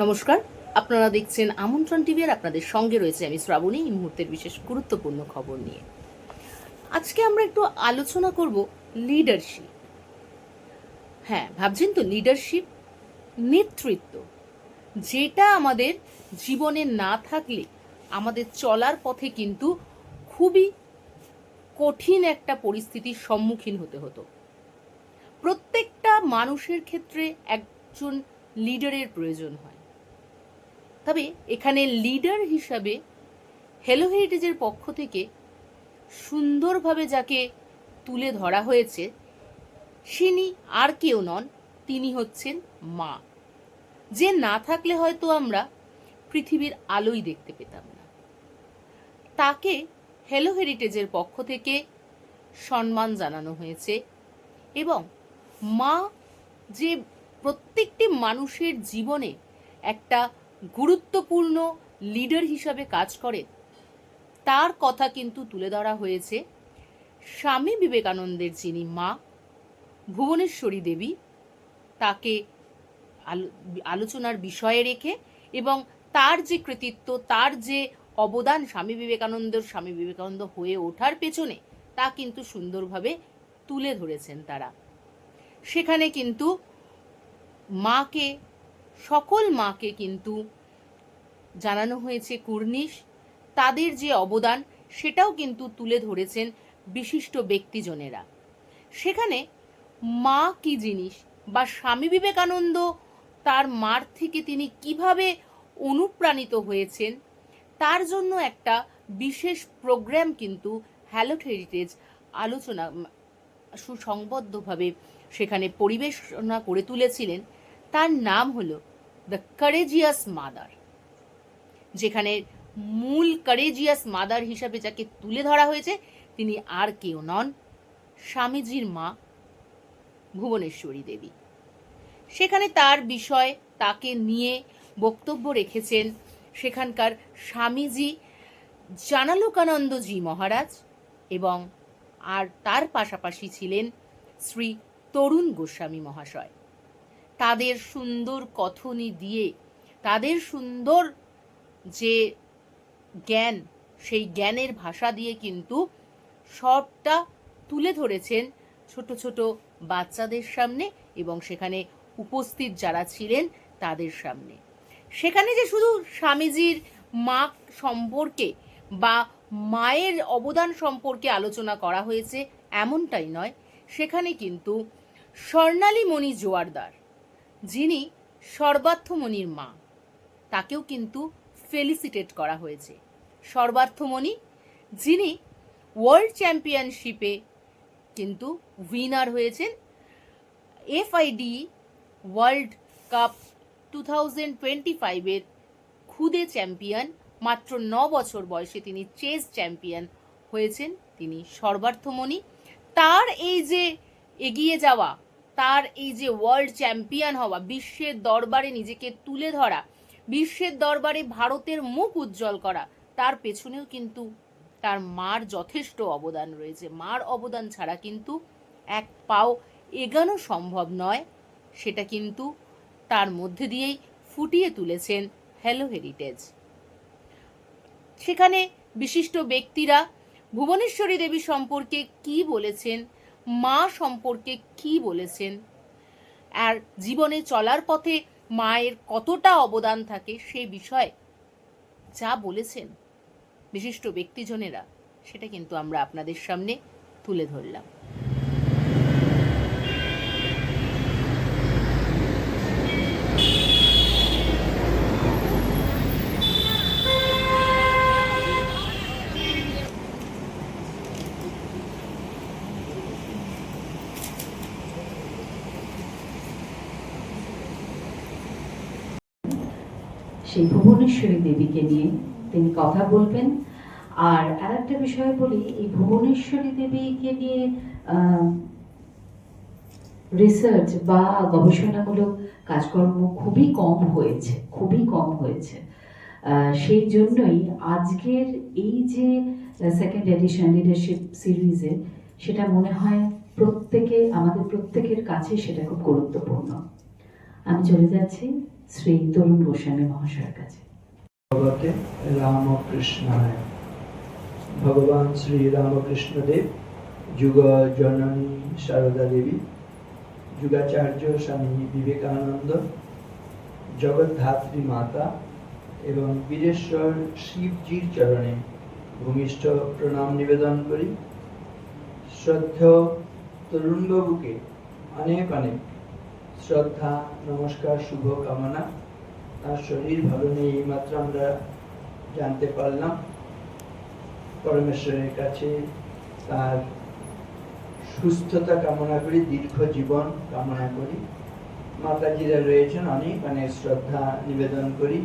নমস্কার, আপনারা দেখছেন আমন্ত্রণ টিভি আর আপনাদের সঙ্গে রয়েছে আমি শ্রাবণী। এই মুহূর্তের বিশেষ গুরুত্বপূর্ণ খবর নিয়ে আজকে আমরা একটু আলোচনা করব লিডারশিপ। হ্যাঁ, ভাবছেন তো লিডারশিপ, নেতৃত্ব, যেটা আমাদের জীবনে না থাকলে আমাদের চলার পথে কিন্তু খুবই কঠিন একটা পরিস্থিতির সম্মুখীন হতে হতো। প্রত্যেকটা মানুষের ক্ষেত্রে একজন লিডারের প্রয়োজন হয়। তবে এখানে লিডার হিসাবে হ্যালো হেরিটেজের পক্ষ থেকে সুন্দরভাবে যাকে তুলে ধরা হয়েছে তিনি আর কেউ নন, তিনি হচ্ছেন মা, যে না থাকলে হয়তো আমরা পৃথিবীর আলোই দেখতে পেতাম না। তাকে হ্যালো হেরিটেজের পক্ষ থেকে সম্মান জানানো হয়েছে এবং মা যে প্রত্যেকটি মানুষের জীবনে একটা গুরুত্বপূর্ণ লিডার হিসাবে কাজ করে তার কথা কিন্তু তুলে ধরা হয়েছে স্বামী বিবেকানন্দের যিনি মা ভুবনেশ্বরী দেবী, তাকে আলোচনার বিষয়ে রেখে এবং তার যে কৃতিত্ব, তার যে অবদান স্বামী বিবেকানন্দ হয়ে ওঠার পেছনে, তা কিন্তু সুন্দরভাবে তুলে ধরেছেন তারা। সেখানে কিন্তু মাকে, সকল মাকে কিন্তু জানানো হয়েছে কুর্নিশ, তাদের যে অবদান সেটাও কিন্তু তুলে ধরেছেন বিশিষ্ট ব্যক্তিজনেরা। সেখানে মা কি জিনিস বা স্বামী বিবেকানন্দ তার মার থেকে তিনি কিভাবে অনুপ্রাণিত হয়েছেন তার জন্য একটা বিশেষ প্রোগ্রাম কিন্তু হ্যালো হেরিটেজ আলোচনা সুসংবদ্ধভাবে সেখানে পরিবেশনা করে তুলেছিলেন। তার নাম হলো দ্য কারেজিয়াস মাদার, যেখানে মূল কারেজিয়াস মাদার হিসাবে যাকে তুলে ধরা হয়েছে তিনি আর কেউ নন, স্বামীজির মা ভুবনেশ্বরী দেবী। সেখানে তার বিষয়, তাকে নিয়ে বক্তব্য রেখেছেন সেখানকার স্বামীজি জানালোকানন্দজি মহারাজ এবং আর তার পাশাপাশি ছিলেন শ্রী তরুণ গোস্বামী মহাশয়। তাদের সুন্দর কথনী দিয়ে, তাদের সুন্দর যে জ্ঞান, সেই জ্ঞানের ভাষা দিয়ে কিন্তু সবটা তুলে ধরেছেন ছোট ছোট বাচ্চাদের সামনে এবং সেখানে উপস্থিত যারা ছিলেন তাদের সামনে। সেখানে যে শুধু স্বামীজির মা সম্পর্কে বা মায়ের অবদান সম্পর্কে আলোচনা করা হয়েছে এমনটাই নয়, সেখানে কিন্তু স্বর্ণালীমণি জোয়ারদার, যিনি সর্বার্থমণির মা, তাকেও কিন্তু ফেলিসিটেট করা হয়েছে। সর্বার্থমণি যিনি ওয়ার্ল্ড চ্যাম্পিয়নশিপে কিন্তু উইনার হয়েছেন, FIDE ওয়ার্ল্ড কাপ 2025-এর খুদে চ্যাম্পিয়ন, মাত্র 9 বছর বয়সে তিনি চেস চ্যাম্পিয়ন হয়েছেন, তিনি সর্বার্থমণি। তার এই যে এগিয়ে যাওয়া, তার এই যে ওয়ার্ল্ড চ্যাম্পিয়ন হওয়া, বিশ্বের দরবারে নিজেকে তুলে ধরা, বিশ্বের দরবারে ভারতের মুখ উজ্জ্বল করা, তার পেছনেও কিন্তু তার মার যথেষ্ট অবদান রয়েছে। মার অবদান ছাড়া কিন্তু এক পাও এগানো সম্ভব নয়, সেটা কিন্তু তার মধ্যে দিয়েই ফুটিয়ে তুলেছেন হ্যালো হেরিটেজ। সেখানে বিশিষ্ট ব্যক্তিরা ভুবনেশ্বরী দেবী সম্পর্কে কি বলেছেন, মা সম্পর্কে কি বলেছেন, আর জীবনে চলার পথে মায়ের কতটা অবদান থাকে সে বিষয়ে যা বলেছেন বিশিষ্ট ব্যক্তিজনেরা, সেটা কিন্তু আমরা আপনাদের সামনে তুলে ধরলাম। সেই ভুবনেশ্বরী দেবীকে নিয়ে তিনি কথা বলবেন। আর আরেকটা বিষয় বলি, এই ভুবনেশ্বরী দেবীকে নিয়ে রিসার্চ বা গবেষণামূলক কাজকর্ম খুবই কম হয়েছে। সেই জন্যই আজকের এই যে সেকেন্ড এডিশন লিডারশিপ সিরিজে, সেটা মনে হয় আমাদের প্রত্যেকের কাছে সেটা খুব গুরুত্বপূর্ণ। আমি চলে যাচ্ছি শ্রী তরুণ গোস্বামী মহাশয়ের কাছে। ভগবতে রামকৃষ্ণায়। ভগবান শ্রী রামকৃষ্ণদেব, যুগ জননী সারদা দেবী, যুগাচার্য স্বামী বিবেকানন্দ, জগদ্ধাত্রী মাতা এবং বীরেশ্বর শিবজির চরণে ভূমিষ্ঠ প্রণাম নিবেদন করি। শ্রদ্ধেয় তরুণবাবুকে অনেক অনেক শ্রদ্ধা, নমস্কার, শুভ কামনা। তার শরীর ভালো নেই, এইমাত্র আমরা জানতে পারলাম। পরমেশ্বরের কাছে তার সুস্থতা কামনা করি, দীর্ঘ জীবন কামনা করি। মাতাজিরা রয়েছেন, অনেক অনেক শ্রদ্ধা নিবেদন করি।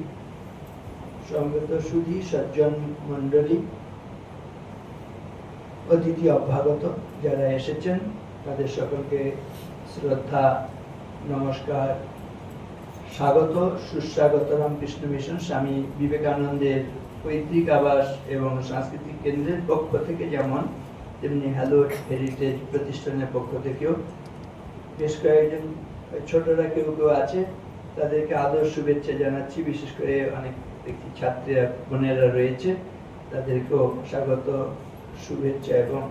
সঙ্গত সুধী সজ্জন মণ্ডলী, অতিথি অভ্যাগত যারা এসেছেন, তাদের সকলকে শ্রদ্ধা, নমস্কার, স্বাগত, সুস্বাগত। রামকৃষ্ণ মিশন স্বামী বিবেকানন্দের পৈতৃক আবাস এবং সাংস্কৃতিক কেন্দ্রের পক্ষ থেকে যেমন, তেমনি হ্যালো হেরিটেজ প্রতিষ্ঠানের পক্ষ থেকেও বেশ কয়েকজন ছোটরা কেউ কেউ আছে, তাদেরকে আদর শুভেচ্ছা জানাচ্ছি। বিশেষ করে অনেক দেখি ছাত্রীরা, বোনেরা রয়েছে, তাদেরকেও স্বাগত, শুভেচ্ছা এবং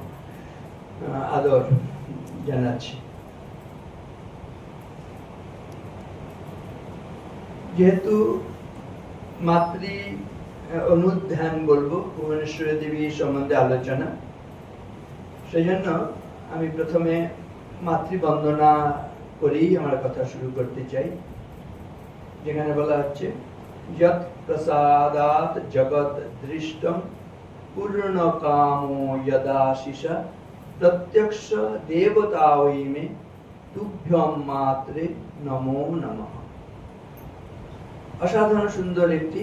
আদর জানাচ্ছি। যেহেতু মাতৃ অনুধ্যান বলবো, ভুবনেশ্বরী দেবী সম্বন্ধে আলোচনা, সেজন্য আমি প্রথমে মাতৃবন্দনা করেই আমার কথা শুরু করতে চাই, যেখানে বলা হচ্ছে যৎ প্রসাদাৎ জগৎ দৃষ্টম পূর্ণ কামো যদাশিষা প্রত্যক্ষ দেবতা ওইমে তুভ্যম মাত্রে নমো নমঃ। অসাধারণ সুন্দর একটি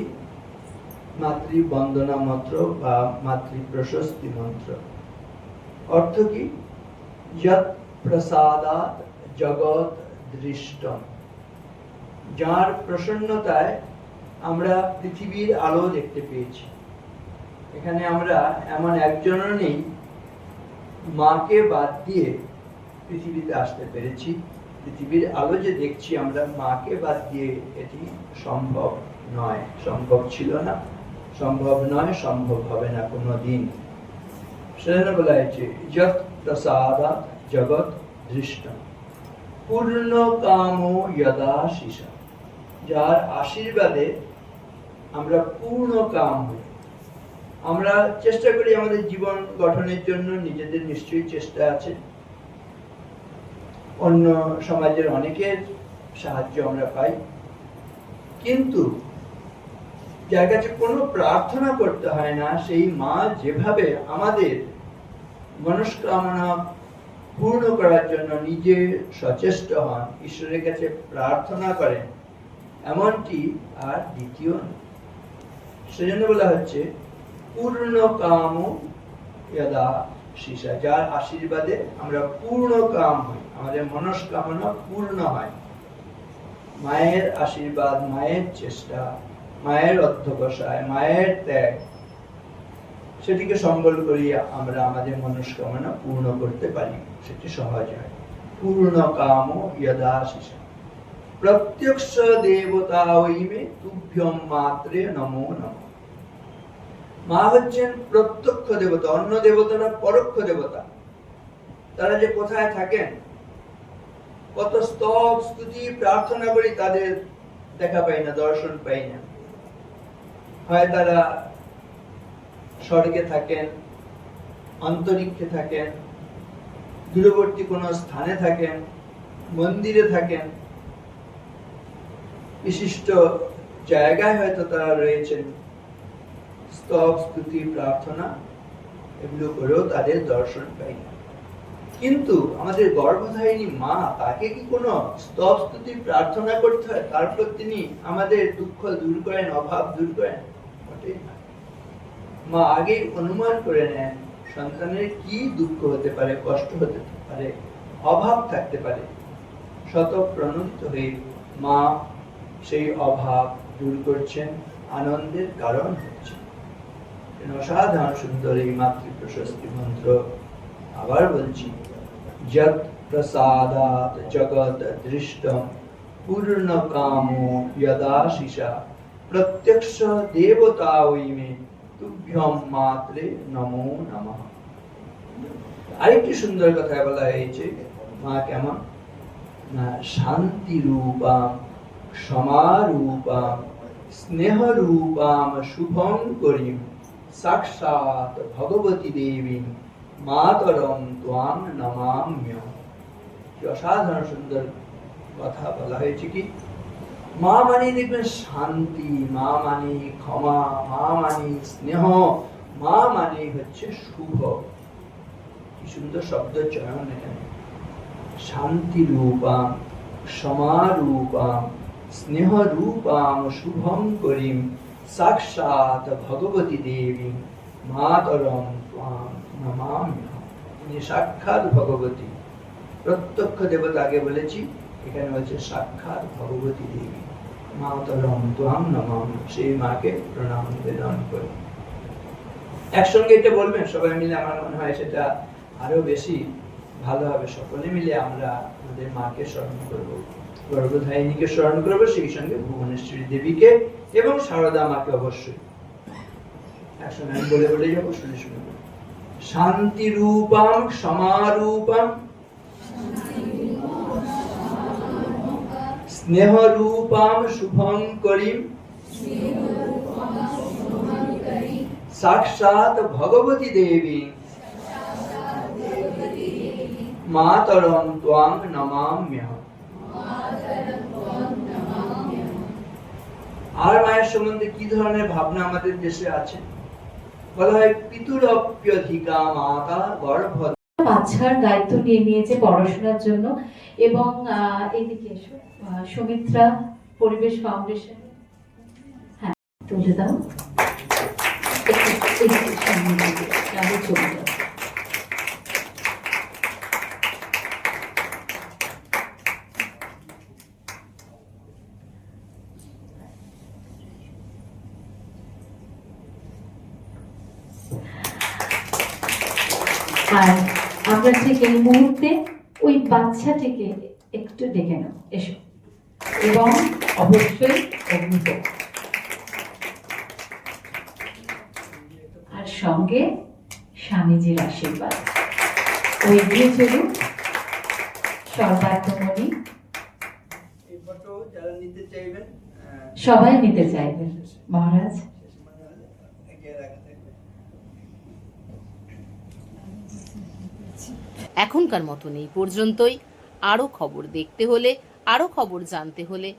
মাতৃবন্দনা মন্ত্র বা মাতৃ প্রশস্তি মন্ত্র। অর্থ কি? যৎ প্রসাদাৎ জগৎ দৃষ্টম, যার প্রসন্নতায় আমরা পৃথিবীর আলো দেখতে পেয়েছি। এখানে আমরা এমন একজনও নেই মাকে বাদ দিয়ে পৃথিবীতে আসতে পেরেছি। পৃথিবীর আলো যে দেখছি আমরা, মাকে বাদ দিয়ে এটি সম্ভব নয়, সম্ভব ছিল না, সম্ভব নয়, সম্ভব হবে না কোনোদিন। সেজন্য বলা হয়েছে যৎ প্রসাদাৎ জগৎ দৃষ্টম পূর্ণ কামো যদাশিষা, যার আশীর্বাদে আমরা পূর্ণ কাম হই। আমরা চেষ্টা করি আমাদের জীবন গঠনের জন্য, নিজেদের নিশ্চয়ই চেষ্টা আছে, অন্য সমাজের অনেকের সাহায্য আমরা পাই, কিন্তু যার কাছে কোনো প্রার্থনা করতে হয় না, সেই মা যেভাবে আমাদের মনস্কামনা পূর্ণ করার জন্য নিজে সচেষ্ট হন, ঈশ্বরের কাছে প্রার্থনা করেন, এমনটি আর দ্বিতীয় নয়। সেজন্য বলা হচ্ছে পূর্ণ কাম যদাশিষা, যার আশীর্বাদে আমরা পূর্ণ কাম হই, আমাদের মনস্কামনা পূর্ণ হয়। মায়ের আশীর্বাদ, মায়ের চেষ্টা, মায়ের অধ্যবসায়, মায়ের ত্যাগ, সেটিকে সম্বল করিয়া আমরা আমাদের মনস্কামনা পূর্ণ করতে পারি, সেটি সহজ হয়। পূর্ণ কাম যদাশিষা প্রত্যক্ষ দেবতা ওইমে তুভ্যম মাত্রে নমো নমঃ। মা হচ্ছেন প্রত্যক্ষ দেবতা, অন্য দেবতারা পরোক্ষ দেবতা। তারা যে কোথায় থাকেন, কত স্তব স্তুতি প্রার্থনা করি, তাদের দেখা পাই না, দর্শন পাই না। হয় তারা স্বর্গে থাকেন, অন্তরিক্ষে থাকেন, দূরবর্তী কোনো স্থানে থাকেন, মন্দিরে থাকেন, বিশিষ্ট জায়গায় হয়তো তারা রয়েছেন। স্তব স্তুতি প্রার্থনা এগুলো করেও তাদের দর্শন পাই না। কিন্তু আমাদের গর্ভধারিণী মা, তাকে কি কোনো স্তব স্তুতি প্রার্থনা করতে হয় তারপর তিনি আমাদের দুঃখ দূর করেন, অভাব দূর করেন? মোটেই না। মা আগেই অনুমান করে নেন সন্তানের কি দুঃখ হতে পারে, কষ্ট হতে পারে, অভাব থাকতে পারে। শতপ্রণোদিত হয়ে মা সেই অভাব দূর করছেন, আনন্দের কারণ হচ্ছে। অসাধারণ সুন্দর এই মাতৃ প্রশস্তি মন্ত্র। আবার বলছি, যৎ প্রসাদাৎ জগৎ দৃষ্টম पूर्ण कामो यदाशिषा प्रत्यक्ष देवता वै मे तुभ्यम मात्रे नमो नमः। আরেকটি সুন্দর কথা বলা হয়েছে, মা কেমন না শান্তি রূপাম সমারূপাম স্নেহ রূপাম শুভং করিম সাক্ষাৎ ভগবতী দেবী মাতরম ত্বাং নমাম্য। কি অসাধারণ সুন্দর কথা বলা হয়েছে। কি মা মানে দেখবেন শান্তি, মা মানে ক্ষমা, মা মানে স্নেহ, মা মানে হচ্ছে শুভ। কি সুন্দর শব্দ চয়ন এখানে। শান্তি রূপাম সমারূপাম স্নেহ রূপাম শুভম করিম সাক্ষাৎ ভগবতী দেবী মাতরম ত্বাং নমাম্য। তিনি সাক্ষাৎ ভগবতী, প্রত্যক্ষ দেবতা আগে বলেছি, এখানে হচ্ছে সাক্ষাৎ ভগবতী দেবী মাতরম ত্বাং নমাম্য। সেই মাকে প্রণাম নিবেদন করি। একসঙ্গে এটা বলবেন সবাই মিলে, আমার মনে হয় সেটা আরো বেশি ভালো হবে। সকলে মিলে আমরা আমাদের মাকে স্মরণ করব, গর্ভধারিণীকে স্মরণ করব, সেই সঙ্গে ভুবনেশ্বরী দেবীকে এবং সারদা মাকে অবশ্যই। একসঙ্গে আমি বলে বলে যাবো, শুনে শুনে। শান্তি রূপম সমারূপম স্নেহ রূপম শুভং করিম সাক্ষাৎ ভগবতী দেবী মাতরম ত্বাং নমাম্য। আর মায়ের সম্বন্ধে কি ধরনের ভাবনা আমাদের দেশে আছে? বলা হয় পিতুরপ্যধিকা মাতা গর্ভ। বাচ্চার দায়িত্ব নিয়ে নিয়েছে পড়াশোনার জন্য। এবং এদিকে এসো, সুমিত্রা পরিবেশ ফাউন্ডেশন, হ্যাঁ তুলে দাও। চলে যাও। আর আমরা ঠিক এই মুহূর্তে ওই বাচ্চাটিকে একটু ডেকে নাও, এসো, এবং অবশ্যই অভিযোগ আর সঙ্গে স্বামীজির আশীর্বাদ। ওই দিয়ে চলুন সর্বাত্মনি। সবাই নিতে চাইবেন মহারাজ। এখনকার মতন এই পর্যন্তই। আরও খবর দেখতে হলে, আরও খবর জানতে হলে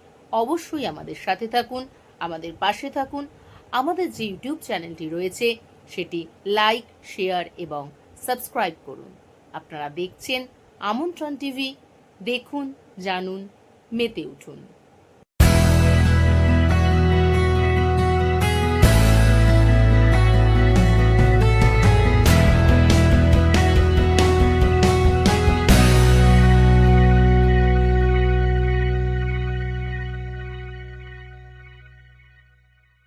অবশ্যই আমাদের সাথে থাকুন, আমাদের পাশে থাকুন। আমাদের যে ইউটিউব চ্যানেলটি রয়েছে সেটি লাইক, শেয়ার এবং সাবস্ক্রাইব করুন। আপনারা দেখছেন আমন্ত্রণ টিভি। দেখুন, জানুন, মেতে উঠুন।